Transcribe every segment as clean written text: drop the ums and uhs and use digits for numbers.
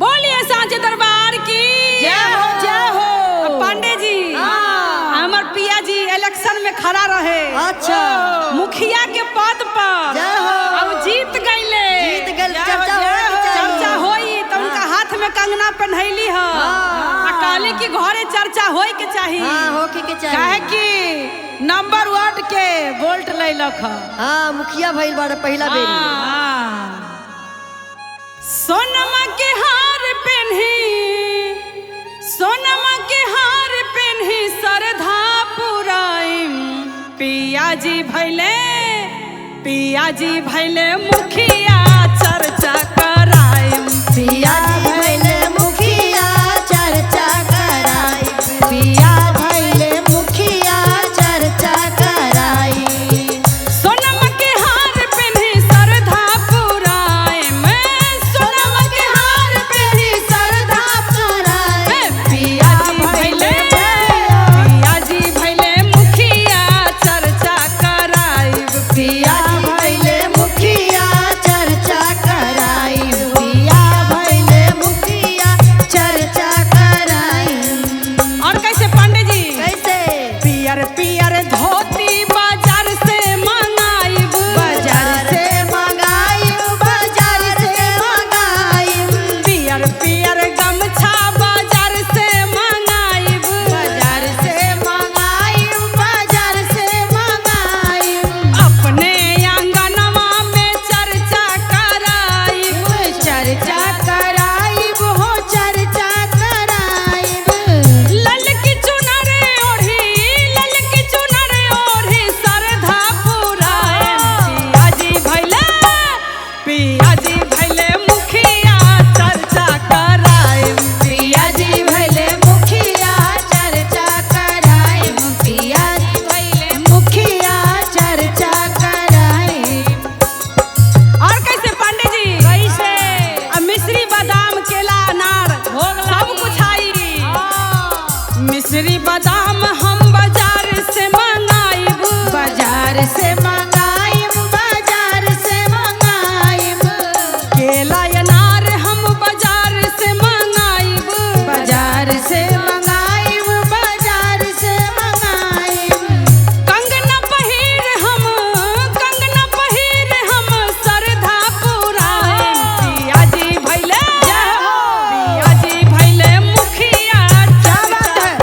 बोलिए सांचे दरबार की जय हो जय हो। पांडे जी हमार पिया जी इलेक्शन में खड़ा रहे। अच्छा मुखिया के पद पर जय हो। अब जीत गईले। जीत गइल, चर्चा होई तो उनका हाथ में कंगना पहनैली ह कहले कि घरे चर्चा होई के चाहिए। होके के चाहिए काहे कि नंबर 1 के वोल्ट लैलक ह। मुखिया भइल बाड़े पहिला बेर। सोनमा के हार पहनी, सोनमा के हार पहनी सरधा पुराइम। पिया जी भैले मुखिया चर्चा कराइम। पिया भइले मुखिया चर्चा कराई। पिया भइले मुखिया चर्चा कराई। सोनमा के हार पहनी सरधा पुराइम। सोनमा के हार पहनी सरधा पुराइम। पिया जी भैले मुखिया चर्चा कराइब। पिया भइले मुखिया चर्चा कराई। पिया भइले मुखिया चर्चा कराई। और कैसे पांडे जी? कैसे? पियर पियर धोती बाजार से मंगाइब। बाजार से मंगाई। बाजार से मंगाई। पियर पियर गमछा बाजार से मंगाइब। बाजार से मंगाई। बाजार से मंगाई। अपने आंगनवा में चर्चा कराइब। चर्चा कराइब हो चर्चा कराइब। ललकी चुनर ओढ़ी, ललकी चुनर ओढ़ी सरधा पुराइम। पिया जी भैले मुखिया चर्चा कराइब। पिया जी भइले मुखिया चर्चा कराई। पिया जी भइले मुखिया चर्चा कराई। और कैसे पांडे जी? कैसे? अब मिश्री बादाम केला अनार सब कुछ आई। मिश्री बादाम हम बाजार से मंगाइब। बाजार से मंगाइब। बाजार से मंगाइब। केला अनार हम बाजार से मंगाइब। बाजार से मंगाइब। बाजार से मंगाइब। कंगना पहिर हम सरधा पुराइम। पिया जी भैले मुखिया चर्चा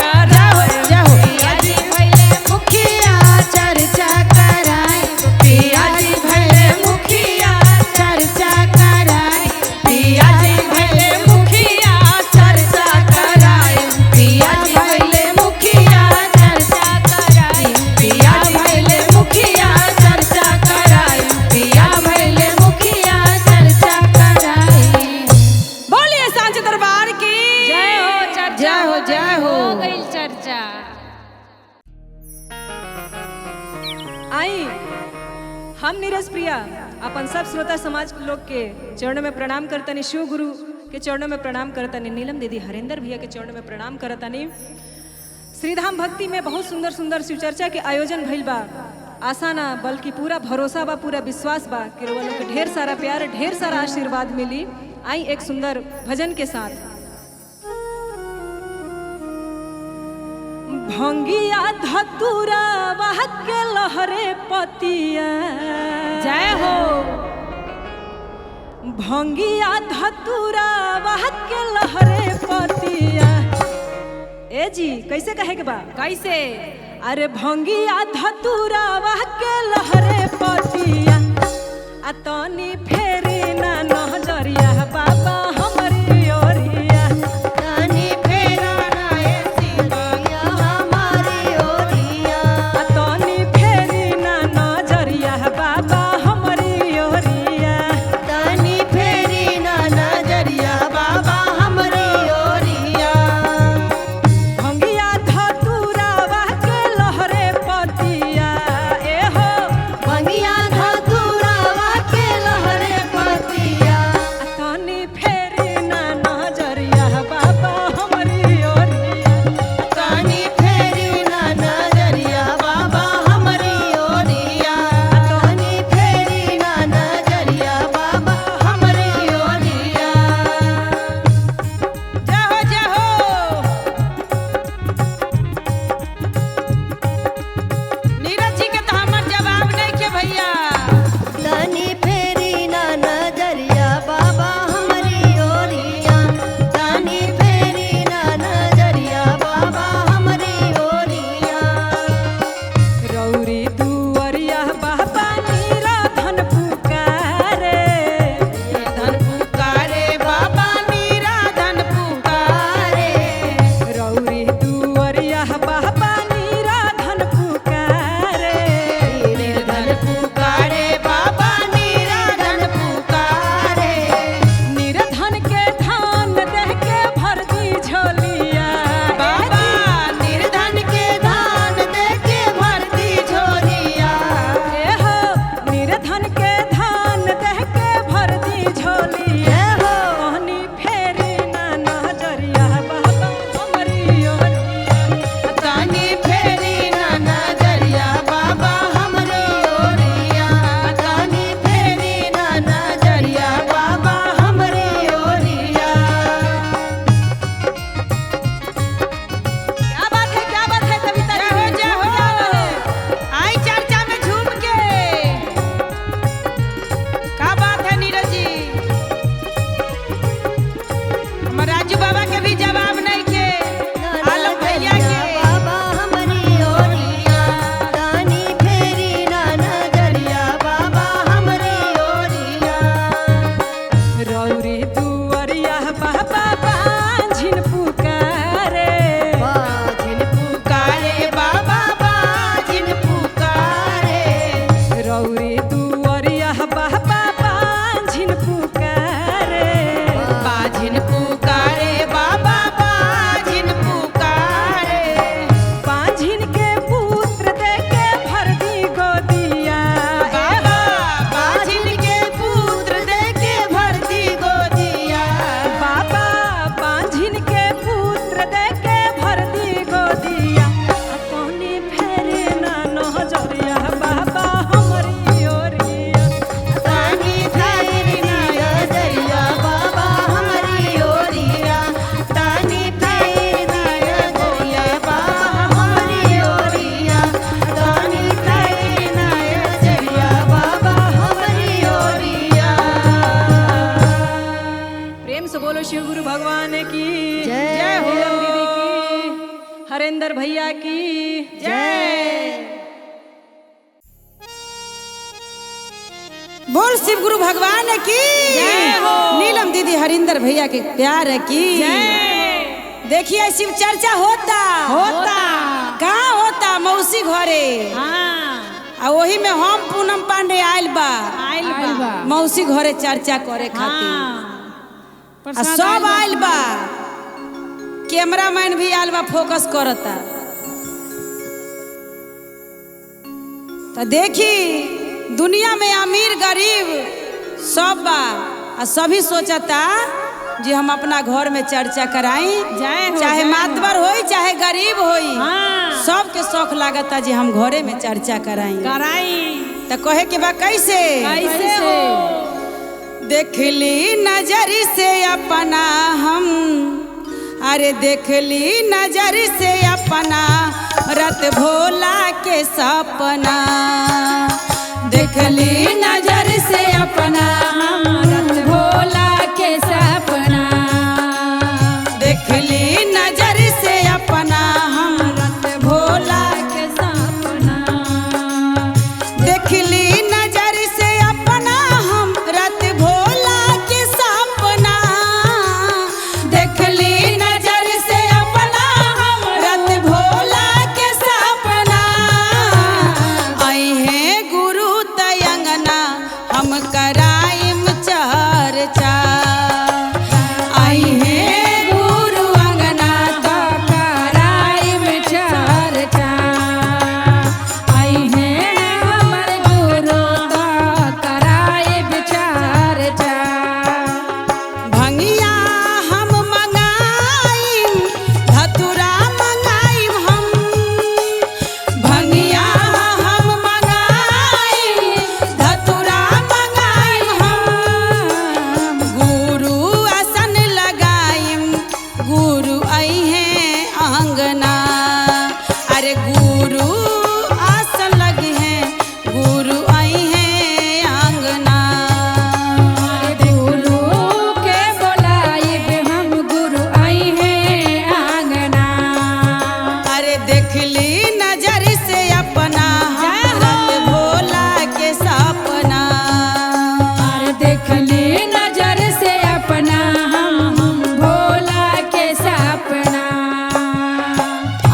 कराइब। पिया जी भइले मुखिया चर्चा कराई। पिया जी भइले मुखिया चर्चा कराई। पिया जी भैले मुखिया चर्चा कराइब। पिया जी भइले मुखिया चर्चा कराई। पिया भइले मुखिया चर्चा कराई। पिया भइले मुखिया चर्चा कराई। बोलिए सांचे दरबार की जय हो। चर्चा जय हो, जय हो। हो गई चर्चा। आई हम नीरज प्रिया अपन सब श्रोता समाज के लोग के चरणों में प्रणाम करतनी। शिव गुरु के चरणों में प्रणाम करतनी। नीलम दीदी हरेंद्र भैया के चरणों में प्रणाम करतनी। श्रीधाम भक्ति में बहुत सुंदर सुंदर शिव चर्चा के आयोजन भइल बा। आशा ना बल्कि पूरा भरोसा बा, पूरा विश्वास बा कि रउआ लोग के ढेर सारा प्यार, ढेर सारा आशीर्वाद मिली। आई एक सुंदर भजन के साथ। भंगिया धतुरा वाह के लहरे पतिया। जय हो। भंगिया धतुरा वाह के लहरे पतिया। ए जी कैसे कहे के बा? कैसे? अरे भंगिया धतुरा वाह के लहरे पतिया। आ तनी फेरी ना नजरिया बाबा हमरी ओरिया। तनी फेरा ना ए सिंगिया हमारी ओरिया। आ तनी फेरी ना नजरिया बाबा हमरी ओरिया। तनी फेरी ना नजरिया बाबा हमरी ओरिया। भंगिया धतुरा वाह के लहरे पतिया। ए हो भंगिया धतुरा के लहरे बाबा बांझिन पुकारे बाजिन पुकारे बाबा बाजिन पुकारे रौरी दुअरिया बाबा बांझिन पुकारे बाजिन पुकारे बाबा बाजिन पुकारे बांझिन के पुत्र देके भर दी गोदिया बाबा बाजिन के पुत्र देके भर दी गोदिया बाबा बांझिन के पुत्र देके भर दी गोदिया अपनी फेरे ना नजरिया बाबा हमरी ओरिया तानी फेरी नजरिया बाबा हमारी ओरिया तानी फेरी नजरिया बाबा हमारी ओरिया तानी फेरी नजरिया बाबा हमारी ओरिया। प्रेम से बोलो शिव गुरु भगवान की जय हो। नीलम दीदी की, हरेंद्र भैया की जय। बोल शिव गुरु भगवान की जय हो। नीलम दीदी हरिंदर भैया के प्यार की देखिए शिव चर्चा होता कहाँ होता मौसी घरे आ वही में हम पूनम पांडे आयल बा मौसी घरे चर्चा करे खातिर आ सब आयल बा कैमरामैन भी आयल बा फोकस करता तो देखी दुनिया में अमीर गरीब सब बा आ सभी सोचता जी हम अपना घर में चर्चा कराई चाहे मातबर होई चाहे गरीब होई सबके शौक लागता जी हम घरे में चर्चा कराई तो कहे के बा कैसे हो देखली नजर से अपना हम अरे देखली नजर से अपना रत भोला के सपना देखली नजर से अपना रत भोला के सपना देखली नजर से अपना हम रत भोला के सपना देखली नजर से अपना हम रत भोला के सपना देखली नजर से अपना हम रत भोला के सपना आई है गुरु तयंगना हम कराइम चर्चा आई है गुरु अंगना तो कराई में चर्चा आई है हमर गुरु तो कराई चर्चा भंगिया हम मंगाइम धतुरा मंगाइम हम भंगिया हम मंगाइम धतुरा मंगाइम हम गुरु आसन लगाइम गुरु आई है आंगना अरे गुरु आसन लगी है गुरु आई है आंगना गुरु के बोलाइब हम गुरु आई है आंगना अरे देखली नजर से अपना हम रत भोला के सपना और देखली नजर से अपना हम भोला के सपना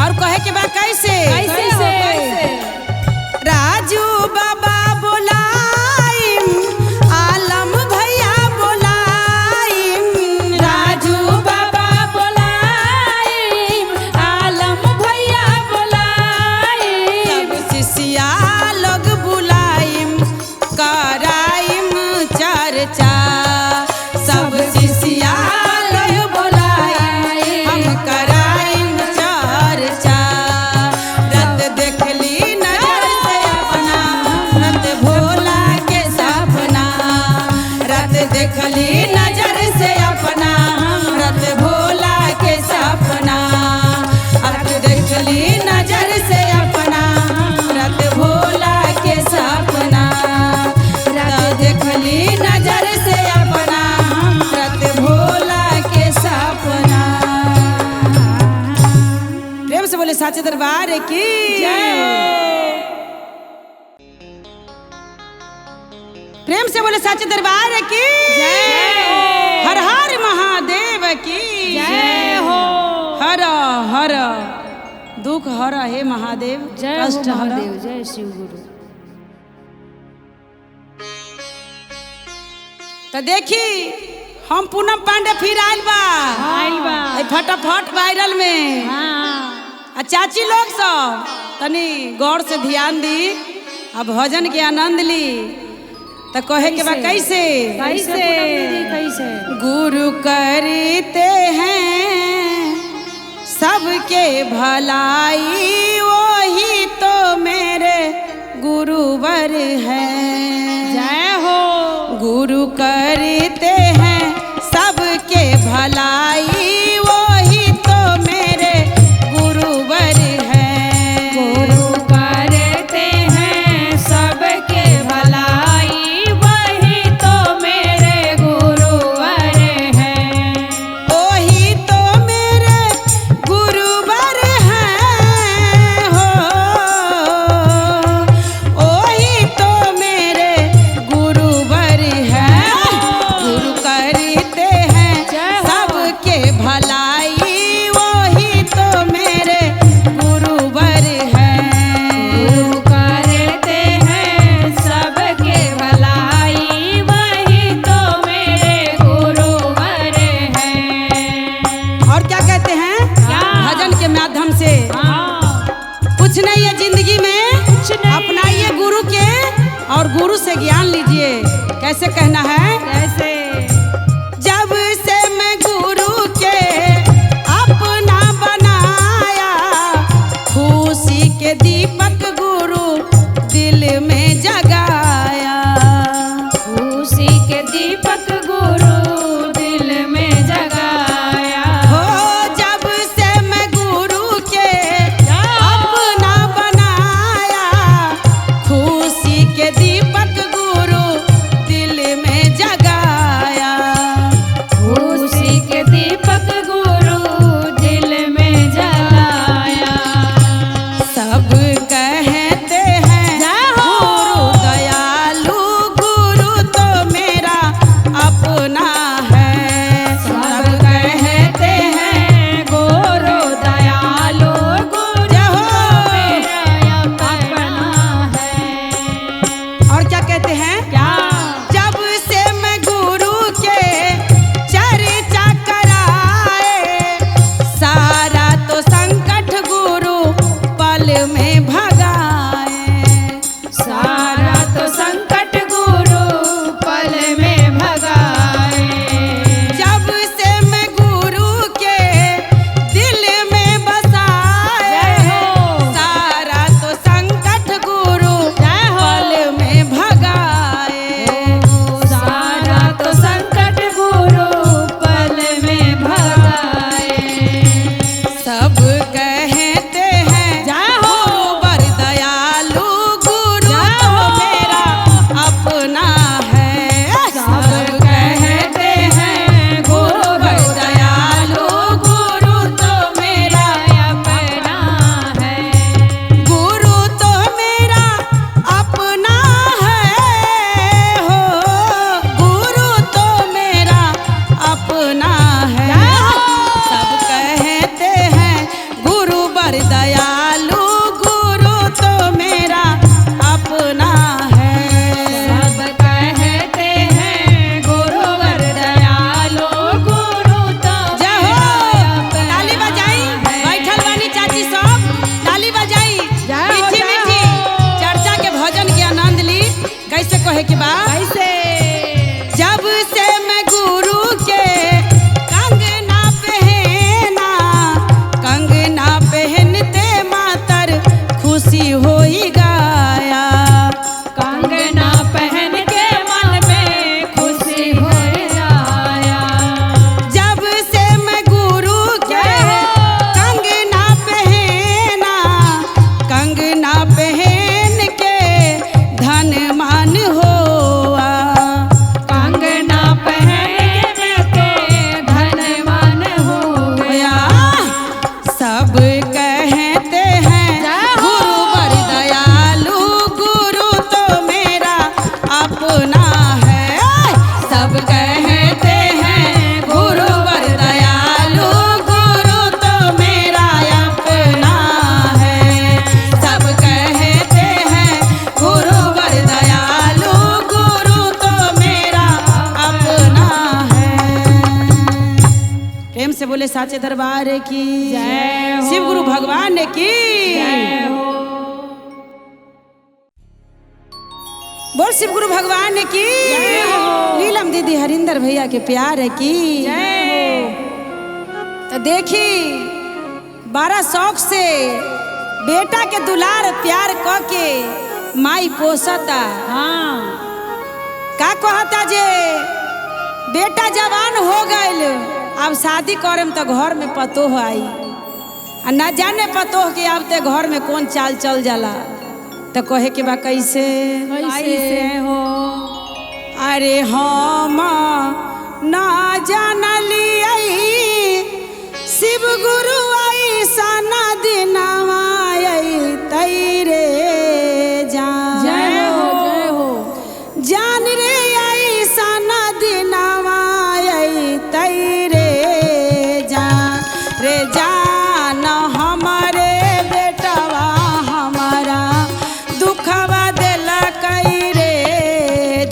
और कहे के बा कैसे राजू बाबा बोलाइम आलम भैया बोलाइम राजू बाबा बोलाई आलम भैया बोलाई सब शिष्या लोग बुलाइम कराइम चर्चा सब शिष्या लोग बुलाइम हम कराइम चर्चा रत देखली नजर से अपना रत भोला के सपना रत देखली नजर से अपना रत भोला के सपना रत देखली नजर से अपना रत भोला के सपना रत देखली नजर से अपना रत भोला के सपना प्रेम से बोले साचे दरबार की प्रेम से बोले साचे दरबार की हर हर महादेव दुख हर हे महादेव, जय हो कष्ट हर। महादेव, जय शिव गुरु। तो देखी हम पूनम पांडे फिर आइल बा फटाफट वायरल में। आ चाची लोग सब तनी गौर से ध्यान दी, अब भजन के आनंद ली। तो कहे के बा कैसे कैसे गुरु करते हैं सबके भलाई, वही तो मेरे गुरुवर हैं। जय हो। गुरु करते हैं सबके भलाई, वही तो मेरे गुरुवर हैं। गुरु करते हैं सबके भलाई, वही तो मेरे गुरुवर हैं। वही तो मेरे गुरुवर हैं हो, वही तो मेरे गुरुवर हैं। गुरु करते हैं सबके भलाई, वही तो मेरे गुरुवर हैं। गुरु करते हैं सबके भलाई, वही तो मेरे गुरुवर हैं। और क्या कहते हैं भजन के माध्यम से? कुछ नहीं है जिंदगी में, अपनाइए गुरु के और गुरु से ज्ञान लीजिए। कैसे कहना है? कैसे? जब से मैं गुरु के अपना बनाया, खुशी के दीपक गुरु दिल में जगाया। खुशी के दीपक गुरु दिल में जगाया। हो जब से मैं गुरु के अपना बनाया, खुशी के दीपक गुरु प्रेम से बोले साचे दरबार की जय हो। शिव गुरु भगवान की जय हो। बोल शिव गुरु भगवान की जय हो। नीलम दीदी हरिंदर भैया के प्यार की जय हो। तो देखी बड़ा शौक से बेटा के दुलार प्यार क के माई पोसता। हाँ का कहता जे बेटा जवान हो गइल अब शादी करम तो घर में पतोह आई आ न जाने पतोह के अब ते घर में कौन चाल चल जाला तो कहे के बा कैसे कैसे हो। अरे हम ना जानली शिव गुरु आई साना दिनवा आई तैरे जान जय हो जय हो। जान रे आई साना दिनवा आई तैरे जान रे जान हमारे बेटवा हमारा दुखवा देला कई रे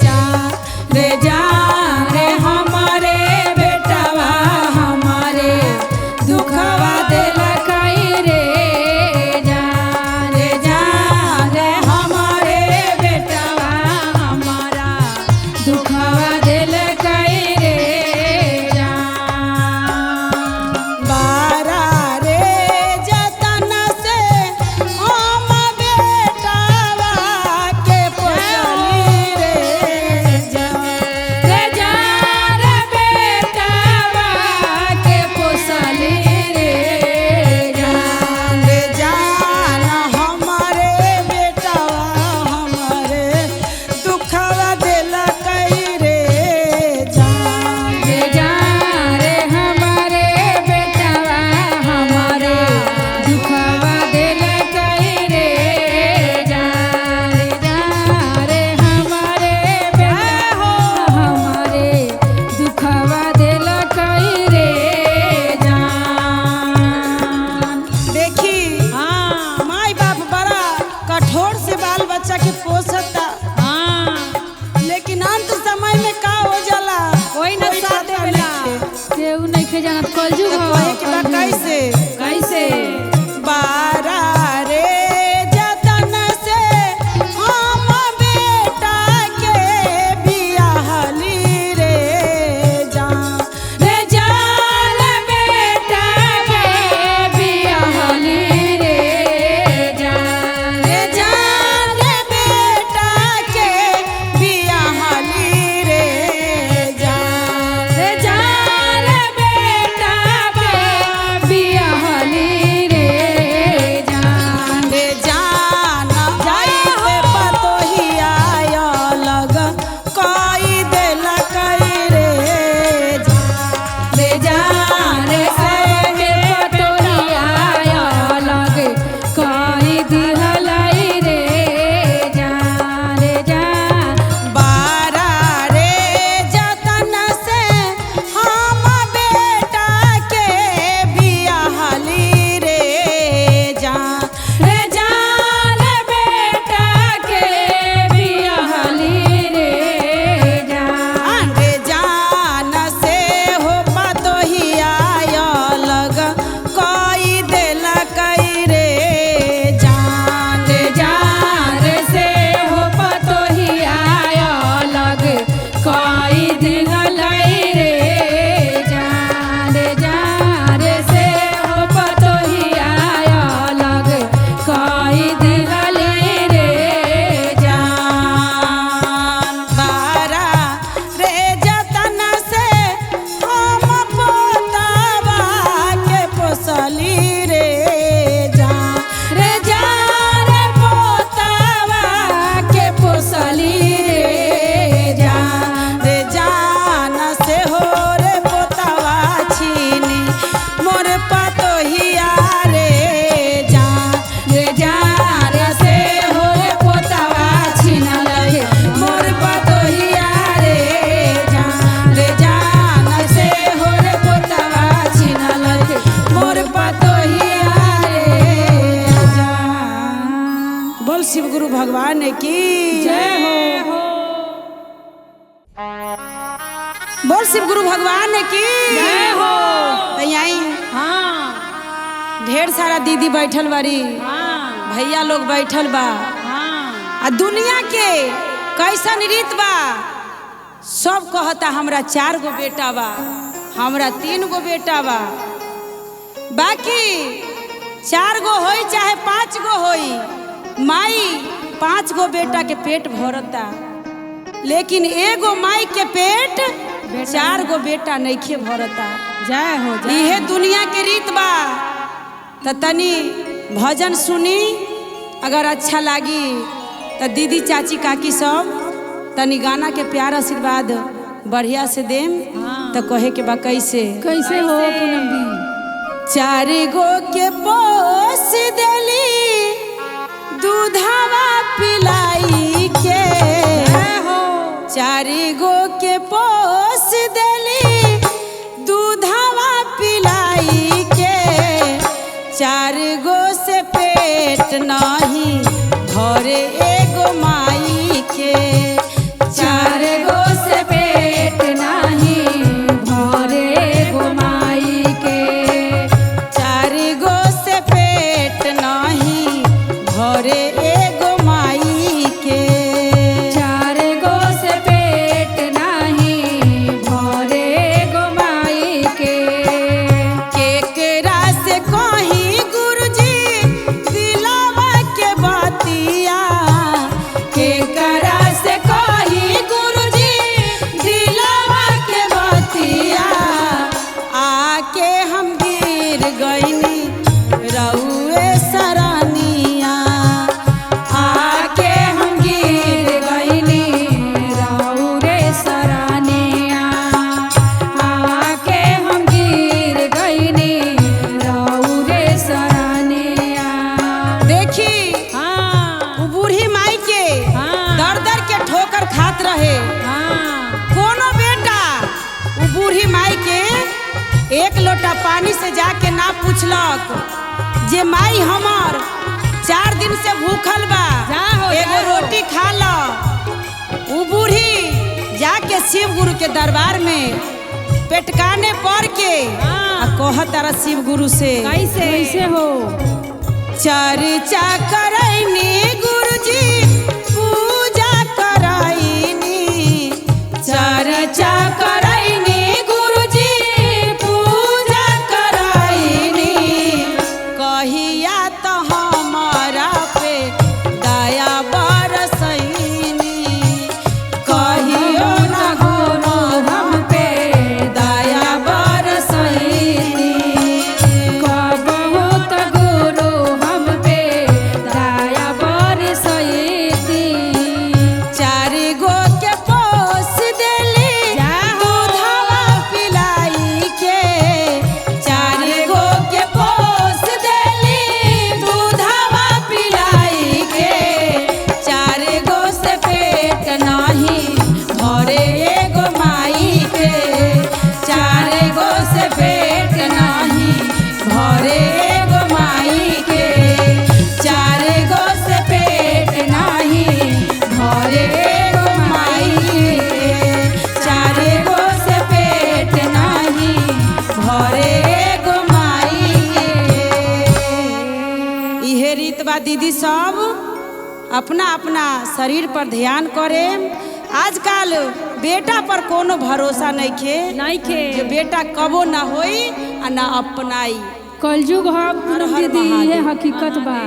जान रे जान रे हमारे बेटवा हमारे दुखवा देला कई रे जान रे जान रे हमारे बेटवा हमारा दुखवा दिल कई रे जान। बारा रे जतन से हम बेटवा के पोसली रे जान रे जान बेटवा के पोसली रे जान। रे जान हमारे बेटवा हमारे दुखवा देला कई रे जान रे जान रे हमारे बेटवा हमारे दुखवा दिल कई रे जान। रे जान रे हमारे बेटवा हमारे दुखवा दिल कई रे जान। देखी हाँ माई बाप बड़ा कठोर से बाल बच्चा के पोसता हाँ लेकिन अंत समय में का हो जाला कोई न साथ पता देवेला। नइखे। केहू नहीं के जानत कलजुग तो कहे के बा कैसे कैसे बारा रे जतन से हम बेटा के बियाहली रे जान रे जान बेटा के बियाहली रे जान। रे जान रे बेटा के बियाहली रे जान रे जान बेटा के बियाहली रे जान। रे जान जाइबे पतोहिया अलग कई देला कई रे जान रे जान रे के पटोहिया अलग कई दिहलाई रे जान। रे जान बारा रे जतन से हम बेटा के बियाहली रे जान रे जान बेटा के बियाहली रे जान। रे जान से हो पतोहिया अलग कई देला कई रे जान रे जान से हो पतोहिया अलग कई दिहलाई रे जान। रे जान से हो पतोहिया अलग कई दिहलाई रे जान बारा रे जतन से हम पोतावा के पोसली रे जान रे जान पोतावा के पोसली रे जान। रे जान से हो रे पोतावा छीनी मोर पतोहिया रे जान रे जान से हो रे पोतावा छीनल के मोर पतोहिया रे जान रे जान से हो रे पोतावा छीनल के मोर पतोहिया रे जान। बोल शिव गुरु भगवान की जय हो। बोल शिव गुरु भगवान की जय हो। तो आई हाँ ढेर सारा दीदी बैठल बारी, हाँ भैया लोग बैठल बा। हाँ आ दुनिया के कैसन रीत बा, सब कहता हमरा 4 गो बेटा बा, हमरा 3 गो बेटा बा। बाकी 4 गो होई चाहे 5 गो होई, माई 5 गो बेटा के पेट भरता, लेकिन एगो माई के पेट 4 गो बेटा नइखे भरता। जय हो इहे दुनिया के रीत बा। तो तनी भजन सुनी, अगर अच्छा लागी तो दीदी चाची काकी सब तनी गाना के प्यार आशीर्वाद बढ़िया से देम। तो कहे के बा कैसे कैसे हो पूनम दी? 4 गो के पोस देली, दूधावा पिलाई के। 4 गो के पोस देली, दूधावा पिलाई के। 4 गो से पेट नहीं भरे एगो माई के। 4 गो से पेट नहीं भरे गो माई के। 4 गो से पेट नहीं भरे एगो माई के। 4 गो से पेट नहीं भरे गो माई के। केकरा से कहीं गुरुजी दिलावा के बातिया। केकरा से कहीं गुरुजी दिलावा के बातिया। आके हम गिर गईनी रउए सरानिया। आके हम गिर गईनी रौरे सरानिया। आके हम गिर गईनी रौरे सरानिया। देखी हाँ उ बूढ़ी माई के हाँ। दर दर के ठोकर खात रहे। हाँ कोनो बेटा उ बूढ़ी माई के 1 लोटा पानी से जाके ना पूछलक जे माई हमर 4 दिन से भूखल बा, जाहो, एगो जाहो। रोटी खा लो। उ बूढ़ी जाके शिव गुरु के दरबार में पेटकाने पड़ के हाँ। आ कहत तारा शिव गुरु से कैसे हो? चर्चा करैनी गुरुजी पूजा करैनी। चर्चा करैनी गुरुजी पूजा करैनी। कहिया तो हमारा पे दया बरसैनी। कहियो न गुरु हम पे दया बरसैनी। कबहू त गुरु हम पे दया बरसैती। 4 गो के पोस देली, दूधवा पिलाई के। 4 गो के पोस देली, दूधवा पिलाई के। 4 गो से पेट नहीं भरे एगो माई के। 4 गो से पेट नहीं भरे एगो माई के। 4 गो से पेट नहीं भरे एगो माई के। 4 गो से पेट नहीं भरे एगो माई के। इहे रीत बा दीदी सब अपना अपना शरीर पर ध्यान करे। आजकल बेटा पर कोनो भरोसा नहीं खे, नहीं खे। जे बेटा कबो ना होई आ ना अपनाई। कलयुग ह पूनम हर दीदी, ये महादेव। हकीकत बा।